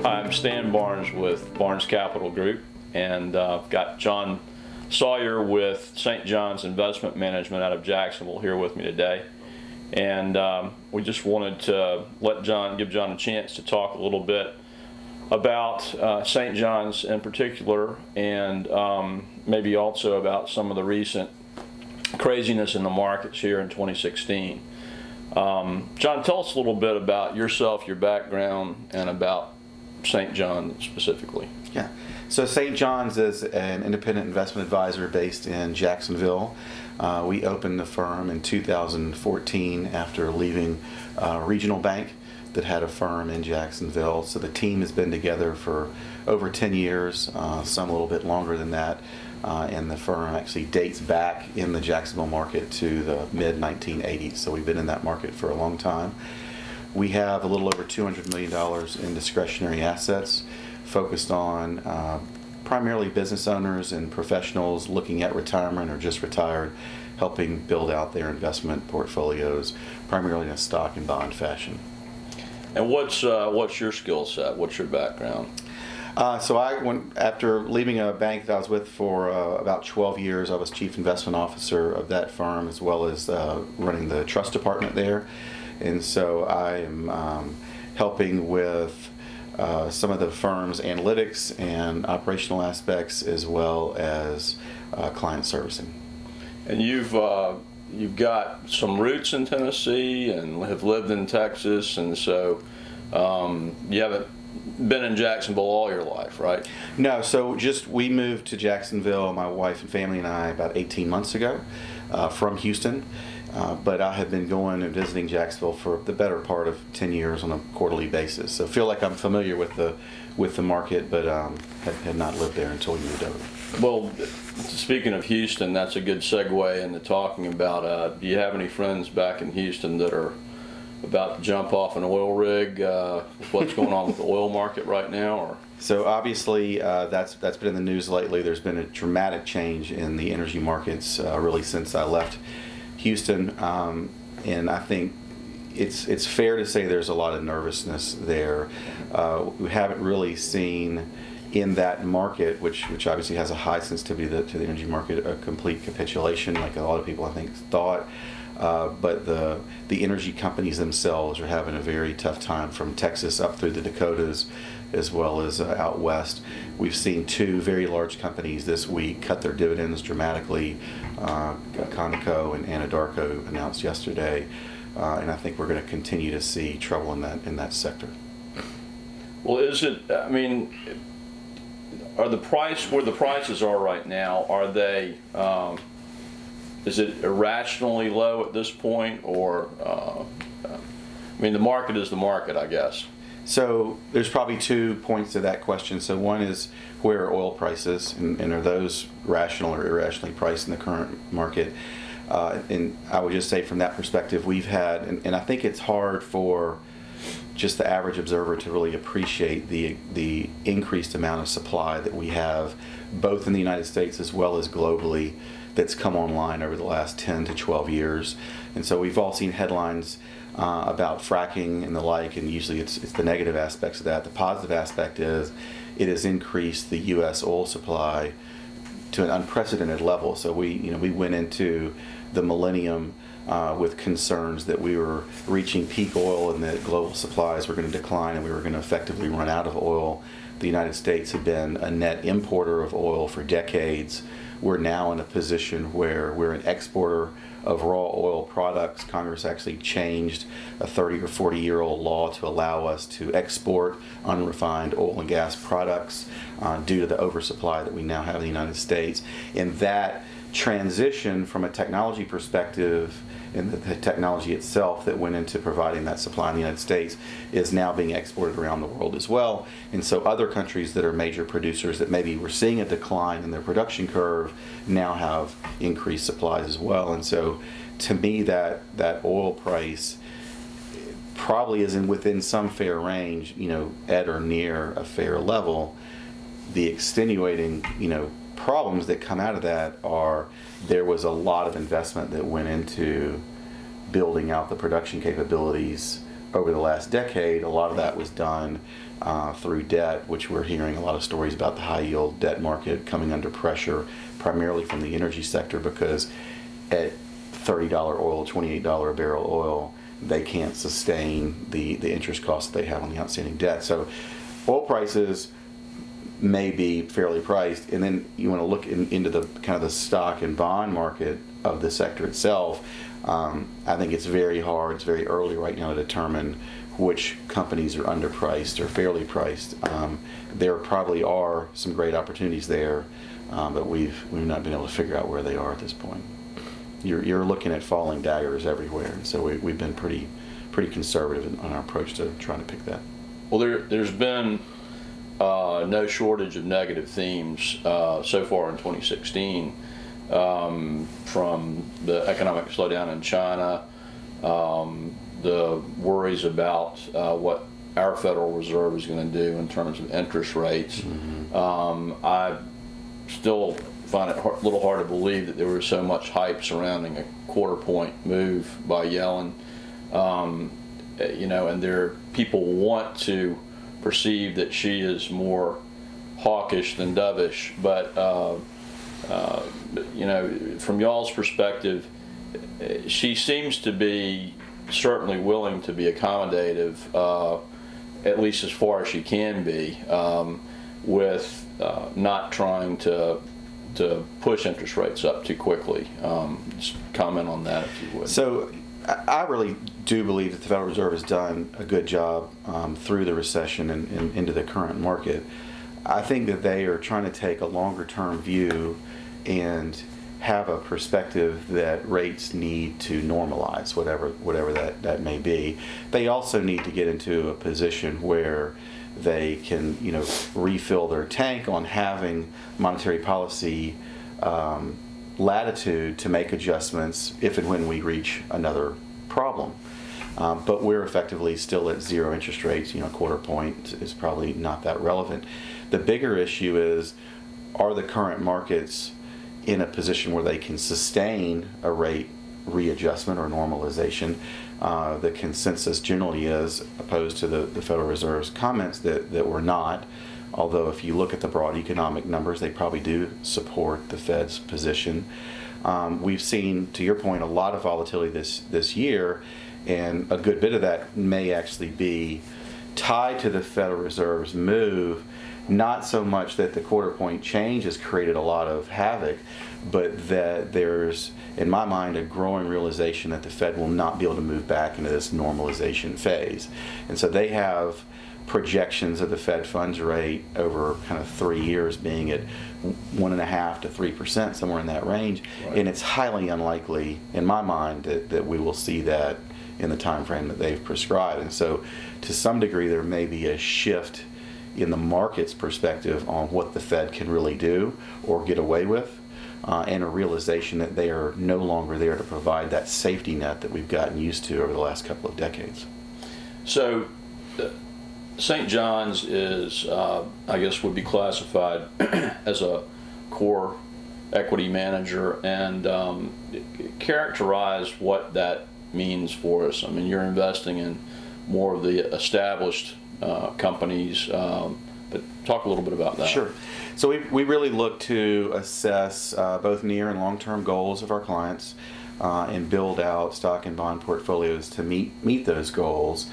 I'm Stan Barnes with Barnes Capital Group, and I've got John Sawyer with St. John's Investment Management out of Jacksonville here with me today. And we just wanted to give John a chance to talk a little bit about St. John's in particular, and maybe also about some of the recent craziness in the markets here in 2016. John, tell us a little bit about yourself, your background, and about St. John's specifically. Yeah, so St. John's is an independent investment advisor based in Jacksonville. We opened the firm in 2014 after leaving a regional bank that had a firm in Jacksonville. So the team has been together for over 10 years, some a little bit longer than that. And the firm actually dates back in the Jacksonville market to the mid-1980s. So we've been in that market for a long time. We have a little over $200 million in discretionary assets focused on primarily business owners and professionals looking at retirement or just retired, helping build out their investment portfolios, primarily in a stock and bond fashion. And what's your skill set? What's your background? After leaving a bank that I was with for about 12 years, I was chief investment officer of that firm as well as running the trust department there. And so I am helping with some of the firm's analytics and operational aspects as well as client servicing. And you've got some roots in Tennessee and have lived in Texas, and so you haven't been in Jacksonville all your life, right? No, so we moved to Jacksonville, my wife and family and I, about 18 months ago from Houston. But I have been going and visiting Jacksonville for the better part of 10 years on a quarterly basis. So I feel like I'm familiar with the market, but had not lived there until we moved over. Well, speaking of Houston, that's a good segue into talking about, do you have any friends back in Houston that are about to jump off an oil rig? What's going on with the oil market right now? Or? So obviously that's been in the news lately. There's been a dramatic change in the energy markets really since I left Houston, and I think it's fair to say there's a lot of nervousness there. We haven't really seen in that market, which obviously has a high sensitivity to the energy market, a complete capitulation like a lot of people I think thought. But the energy companies themselves are having a very tough time, from Texas up through the Dakotas as well as out west. We've seen two very large companies this week cut their dividends dramatically. Conoco and Anadarko announced yesterday, and I think we're going to continue to see trouble in that sector. Well, where the prices are right now, are they? Is it irrationally low at this point, or the market is the market, I guess. So there's probably 2 points to that question. So one is, where are oil prices, and are those rational or irrationally priced in the current market? And I would just say from that perspective, we've had, and I think it's hard for just the average observer to really appreciate the increased amount of supply that we have, both in the United States as well as globally, that's come online over the last 10 to 12 years. And so we've all seen headlines about fracking and the like, and usually it's the negative aspects of that. The positive aspect is it has increased the U.S. oil supply to an unprecedented level. So we went into the millennium with concerns that we were reaching peak oil and that global supplies were going to decline and we were going to effectively run out of oil. The United States had been a net importer of oil for decades. We're now in a position where we're an exporter of raw oil products. Congress actually changed a 30 or 40-year-old law to allow us to export unrefined oil and gas products due to the oversupply that we now have in the United States. And that transition from a technology perspective, and the technology itself that went into providing that supply in the United States, is now being exported around the world as well. And so other countries that are major producers that maybe were seeing a decline in their production curve now have increased supplies as well. And so to me, that oil price probably is within some fair range, at or near a fair level. The extenuating, problems that come out of that are, there was a lot of investment that went into building out the production capabilities over the last decade, a lot of that was done through debt, which we're hearing a lot of stories about the high yield debt market coming under pressure, primarily from the energy sector, because at $30 oil, $28 a barrel oil, they can't sustain the interest costs that they have on the outstanding debt. So oil prices may be fairly priced, and then you want to look into the kind of the stock and bond market of the sector itself. I think it's very hard, it's very early right now to determine which companies are underpriced or fairly priced. There probably are some great opportunities there, but we've not been able to figure out where they are at this point. You're looking at falling daggers everywhere, and so we've been pretty conservative on our approach to trying to pick that. Well, there's been no shortage of negative themes so far in 2016, from the economic slowdown in China, the worries about what our Federal Reserve is going to do in terms of interest rates. Mm-hmm. I still find it a little hard to believe that there was so much hype surrounding a quarter-point move by Yellen. And people want to perceive that she is more hawkish than dovish, but from y'all's perspective, she seems to be certainly willing to be accommodative, at least as far as she can be, with not trying to push interest rates up too quickly. Just comment on that, if you would. So I really do believe that the Federal Reserve has done a good job through the recession and into the current market. I think that they are trying to take a longer-term view and have a perspective that rates need to normalize, whatever that may be. They also need to get into a position where they can, refill their tank on having monetary policy latitude to make adjustments if and when we reach another problem. But we're effectively still at zero interest rates. A quarter point is probably not that relevant. The bigger issue is, are the current markets in a position where they can sustain a rate readjustment or normalization? The consensus generally is, opposed to the Federal Reserve's comments, that we're not. Although if you look at the broad economic numbers, they probably do support the Fed's position. We've seen, to your point, a lot of volatility this year, and a good bit of that may actually be tied to the Federal Reserve's move. Not so much that the quarter point change has created a lot of havoc, but that there's, in my mind, a growing realization that the Fed will not be able to move back into this normalization phase. And so they have projections of the Fed funds rate over kind of 3 years being at 1.5% to 3%, somewhere in that range. Right. And it's highly unlikely, in my mind, that we will see that in the time frame that they've prescribed. And so to some degree there may be a shift in the market's perspective on what the Fed can really do or get away with, and a realization that they are no longer there to provide that safety net that we've gotten used to over the last couple of decades. So St. John's is, I guess, would be classified as a core equity manager, and characterize what that means for us. I mean, you're investing in more of the established companies, but talk a little bit about that. Sure. So we really look to assess both near and long-term goals of our clients, and build out stock and bond portfolios to meet those goals.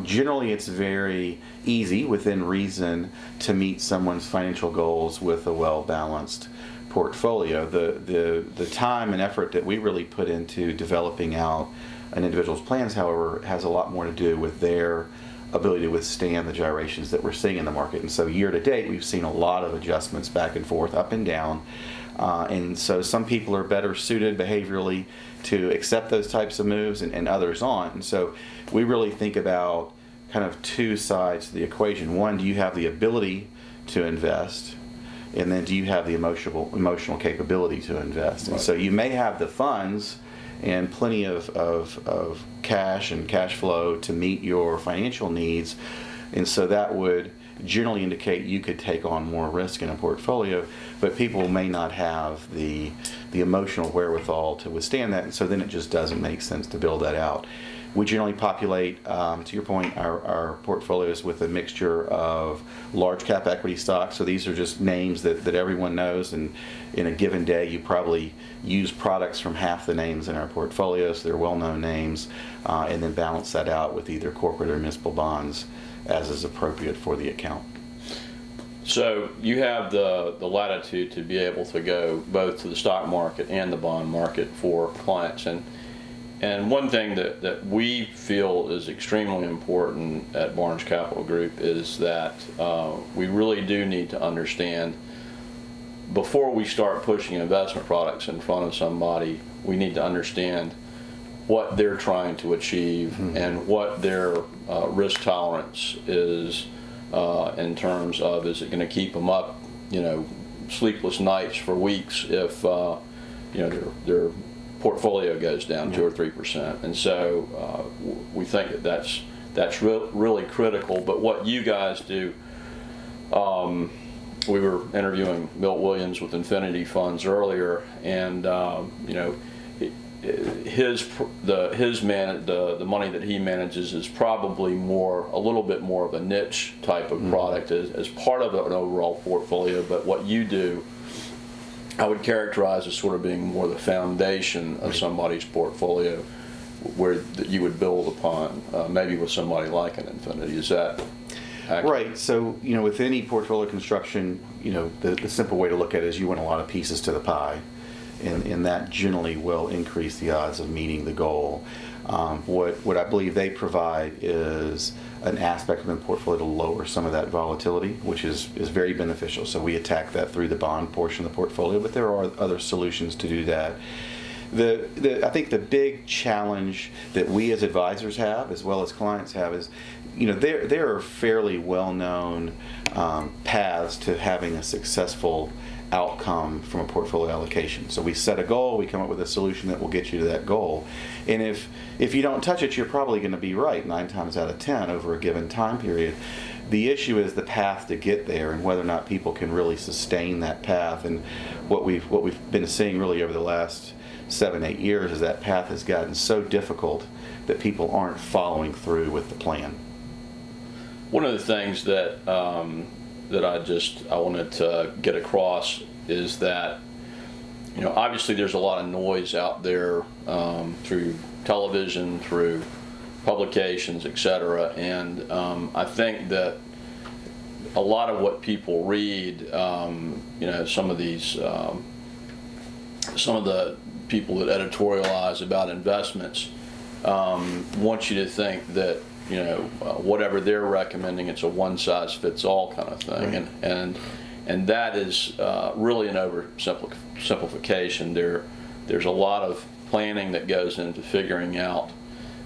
Generally, it's very easy, within reason, to meet someone's financial goals with a well-balanced portfolio. The time and effort that we really put into developing out an individual's plans, however, has a lot more to do with their ability to withstand the gyrations that we're seeing in the market. And so year to date, we've seen a lot of adjustments back and forth, up and down. And so some people are better suited behaviorally to accept those types of moves, and others aren't. And so we really think about kind of two sides to the equation. One, do you have the ability to invest? And then do you have the emotional capability to invest? Right. And so you may have the funds and plenty of cash and cash flow to meet your financial needs, and so that would generally indicate you could take on more risk in a portfolio, but people may not have the the emotional wherewithal to withstand that, and so then it just doesn't make sense to build that out. We generally populate, to your point, our portfolios with a mixture of large cap equity stocks. So these are just names that everyone knows, and in a given day you probably use products from half the names in our portfolio, so they're well-known names, and then balance that out with either corporate or municipal bonds as is appropriate for the account. So you have the latitude to be able to go both to the stock market and the bond market for clients. And one thing that we feel is extremely important at Barnes Capital Group is that we really do need to understand, before we start pushing investment products in front of somebody, we need to understand what they're trying to achieve and what their risk tolerance is in terms of, is it going to keep them up, sleepless nights for weeks if their portfolio goes down 2 or 3%. And so we think that's really critical. But what you guys do, we were interviewing Milt Williams with Infinity Funds earlier, and the money that he manages is probably a little bit more of a niche type of product as part of an overall portfolio. But what you do, I would characterize as sort of being more the foundation of somebody's portfolio, where that you would build upon, maybe with somebody like an Infinity. Is that accurate? Right. So, with any portfolio construction, the simple way to look at it is you want a lot of pieces to the pie, and that generally will increase the odds of meeting the goal. What I believe they provide is an aspect of the portfolio to lower some of that volatility, which is very beneficial. So we attack that through the bond portion of the portfolio, but there are other solutions to do that. I think the big challenge that we as advisors have, as well as clients have, is there are fairly well-known paths to having a successful outcome from a portfolio allocation. So we set a goal, we come up with a solution that will get you to that goal. And if you don't touch it, you're probably going to be right 9 times out of 10 over a given time period. The issue is the path to get there and whether or not people can really sustain that path. And what we've been seeing really over the last 7-8 years is that path has gotten so difficult that people aren't following through with the plan. One of the things that I wanted to get across is that obviously there's a lot of noise out there through television, through publications, etc. And I think that a lot of what people read, some of the people that editorialize about investments want you to think that whatever they're recommending, it's a one-size-fits-all kind of thing. Right. And that is really an oversimplification. There's a lot of planning that goes into figuring out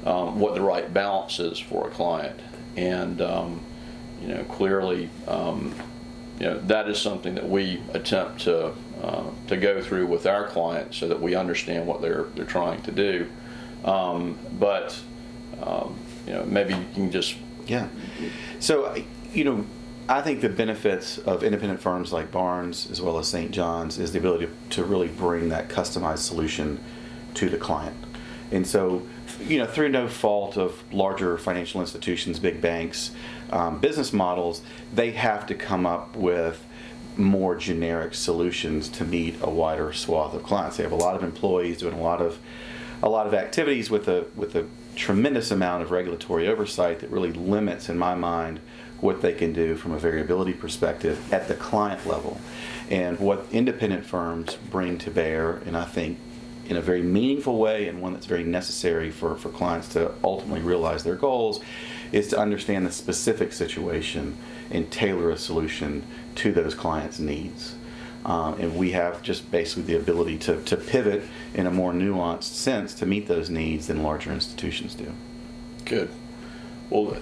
what the right balance is for a client, and clearly that is something that we attempt to go through with our clients so that we understand what they're trying to do. Maybe you can just... Yeah. So, I think the benefits of independent firms like Barnes as well as St. John's is the ability to really bring that customized solution to the client. And so, through no fault of larger financial institutions, big banks, business models, they have to come up with more generic solutions to meet a wider swath of clients. They have a lot of employees doing a lot of activities with a tremendous amount of regulatory oversight that really limits, in my mind, what they can do from a variability perspective at the client level. And what independent firms bring to bear, and I think in a very meaningful way and one that's very necessary for clients to ultimately realize their goals, is to understand the specific situation and tailor a solution to those clients' needs. And we have just basically the ability to pivot in a more nuanced sense to meet those needs than larger institutions do. Good. Well,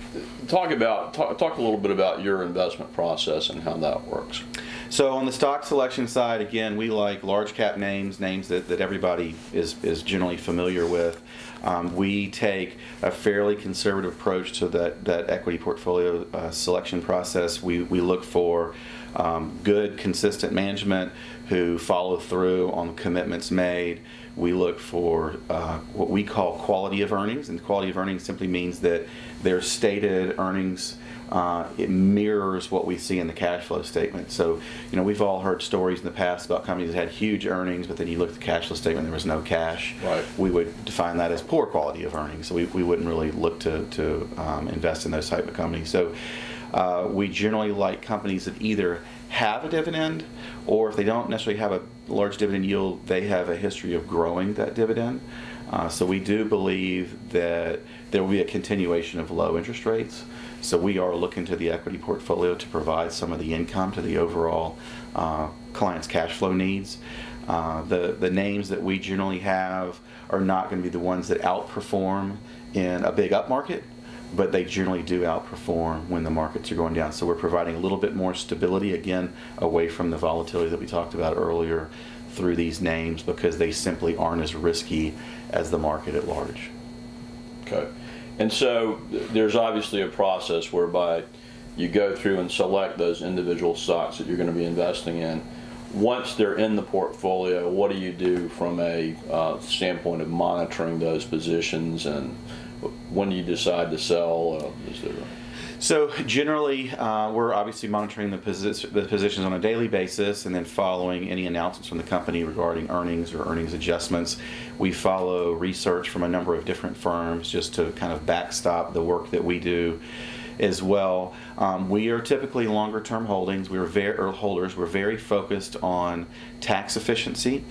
talk a little bit about your investment process and how that works. So on the stock selection side, again, we like large cap names that everybody is generally familiar with. We take a fairly conservative approach to that equity portfolio selection process. We look for good, consistent management who follow through on commitments made. We look for what we call quality of earnings, and quality of earnings simply means that their stated earnings it mirrors what we see in the cash flow statement. So, we've all heard stories in the past about companies that had huge earnings, but then you look at the cash flow statement, there was no cash. Right. We would define that as poor quality of earnings. So we wouldn't really look to invest in those type of companies. So we generally like companies that either have a dividend, or if they don't necessarily have a large dividend yield, they have a history of growing that dividend. So we do believe that there will be a continuation of low interest rates. So we are looking to the equity portfolio to provide some of the income to the overall client's cash flow needs. The names that we generally have are not going to be the ones that outperform in a big up market, but they generally do outperform when the markets are going down. So we're providing a little bit more stability, again, away from the volatility that we talked about earlier through these names, because they simply aren't as risky as the market at large. Okay. And so there's obviously a process whereby you go through and select those individual stocks that you're going to be investing in. Once they're in the portfolio, what do you do from a standpoint of monitoring those positions, and when do you decide to sell? So generally, we're obviously monitoring the positions on a daily basis, and then following any announcements from the company regarding earnings or earnings adjustments. We follow research from a number of different firms just to kind of backstop the work that we do as well. We are typically longer term holdings. We're very focused on tax efficiency,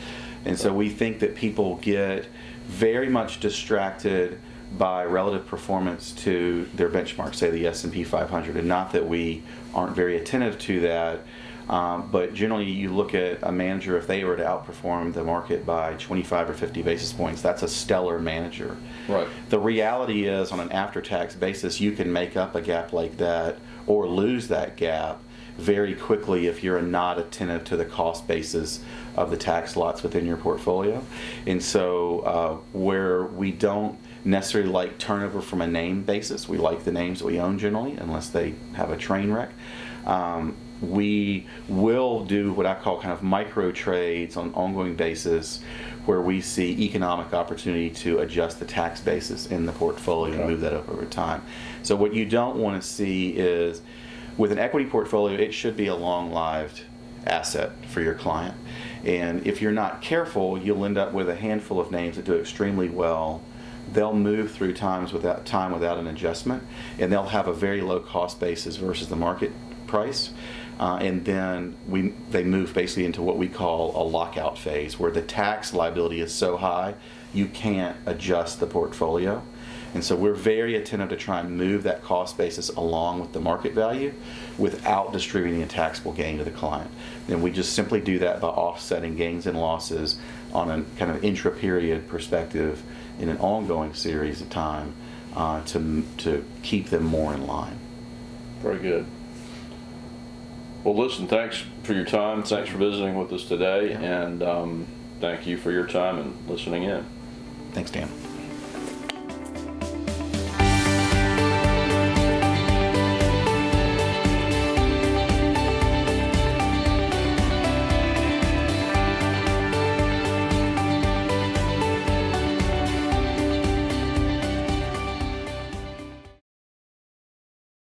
and so we think that people get very much distracted by relative performance to their benchmark, say the S&P 500, and not that we aren't very attentive to that, but generally you look at a manager, if they were to outperform the market by 25 or 50 basis points, that's a stellar manager. Right. The reality is, on an after-tax basis, you can make up a gap like that or lose that gap very quickly if you're not attentive to the cost basis of the tax lots within your portfolio. And so where we don't necessarily like turnover from a name basis, we like the names that we own generally, unless they have a train wreck. We will do what I call kind of micro trades on an ongoing basis, where we see economic opportunity to adjust the tax basis in the portfolio and move that up over time. So what you don't want to see is, with an equity portfolio, it should be a long-lived asset for your client. And if you're not careful, you'll end up with a handful of names that do extremely well. They'll move through times without an adjustment, and they'll have a very low cost basis versus the market price. And then they move basically into what we call a lockout phase, where the tax liability is so high you can't adjust the portfolio. And so we're very attentive to try and move that cost basis along with the market value without distributing a taxable gain to the client. And we just simply do that by offsetting gains and losses on a kind of intra-period perspective in an ongoing series of time to keep them more in line. Very good. Well, listen, thanks for your time. Thanks for visiting with us today, and thank you for your time and listening in. Thanks, Dan.